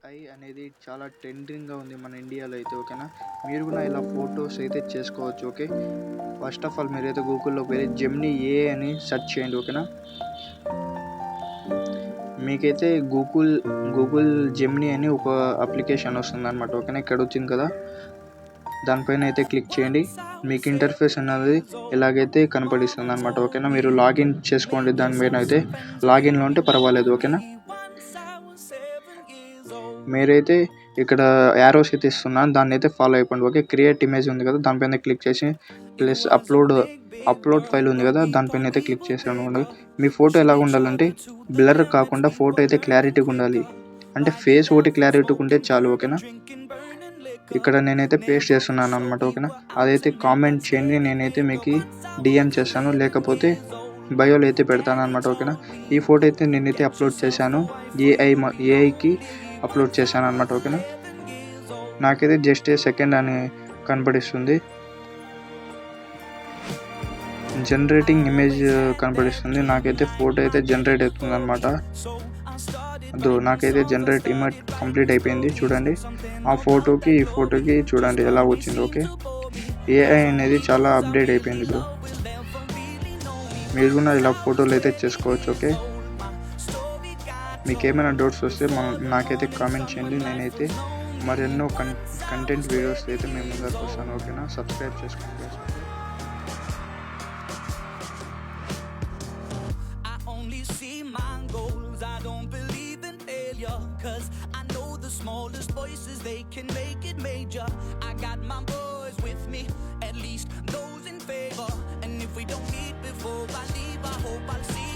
AI అనేది చాలా ట్రెండింగ్‌గా ఉంది మన ఇండియాలో అయితే ఓకేనా. మీరు కూడా ఇలా ఫోటోస్ అయితే చేసుకోవచ్చు ఓకే. ఫస్ట్ ఆఫ్ ఆల్ మీరైతే గూగుల్‌లోకి వెళ్ళి జెమినీ ఏఐ అని సెర్చ్ చేయండి ఓకేనా. మీకైతే గూగుల్ జెమినీ అని ఒక అప్లికేషన్ వస్తుందన్నమాట ఓకేనా. ఇక్కడ వచ్చింది కదా, దానిపైన అయితే క్లిక్ చేయండి. మీకు ఇంటర్ఫేస్ అనేది ఎలాగైతే కనపడిస్తుంది అనమాట ఓకేనా. మీరు లాగిన్ చేసుకోండి, దానిపైన అయితే లాగిన్లో ఉంటే పర్వాలేదు ఓకేనా. మీరైతే ఇక్కడ యారోస్ అయితే ఇస్తున్నాను, దాన్ని అయితే ఫాలో అయిపోండి ఓకే. క్రియేట్ ఇమేజ్ ఉంది కదా, దానిపైన క్లిక్ చేసి ప్లస్ అప్లోడ్ ఫైల్ ఉంది కదా, దానిపైన అయితే క్లిక్ చేసాను. మీ ఫోటో ఎలా ఉండాలంటే బ్లర్ కాకుండా ఫోటో అయితే క్లారిటీగా ఉండాలి. అంటే ఫేస్ ఒకటి క్లారిటీగా ఉంటే చాలు ఓకేనా. ఇక్కడ నేనైతే పేస్ట్ చేస్తున్నాను అనమాట ఓకేనా. అదైతే కామెంట్ చేయండి, నేనైతే మీకు డిఎం చేస్తాను, లేకపోతే బయోలో అయితే పెడతాను అనమాట ఓకేనా. ఈ ఫోటో అయితే నేనైతే అప్లోడ్ చేశాను, ఏఐకి అప్లోడ్ చేశాను అనమాట ఓకేనా. నాకైతే జస్ట్ సెకండ్ అని కనపడిస్తుంది, జనరేటింగ్ ఇమేజ్ కనపడిస్తుంది. నాకైతే ఫోటో అయితే జనరేట్ అవుతుంది అనమాట. నాకైతే జనరేట్ ఇమేజ్ కంప్లీట్ అయిపోయింది చూడండి. ఆ ఫోటోకి ఈ ఫోటోకి చూడండి ఎలా వచ్చింది ఓకే. ఏఐ అనేది చాలా అప్డేట్ అయిపోయింది బ్రో. మీరు కూడా ఇలా ఫోటోలు అయితే చేసుకోవచ్చు ఓకే. మీకు ఏమైనా డౌట్స్ వస్తే నాకైతే కామెంట్ చేయండి, నేనైతే మరెన్నో కంటెంట్ వీడియోస్ అయితే మేము ముందరకు వస్తాను ఓకేనా. సబ్స్క్రైబ్ చేసుకోండి. Cause I know the smallest voices, they can make it major. I got my boys with me, at least those in favor. And if we don't meet before I leave, I hope I'll see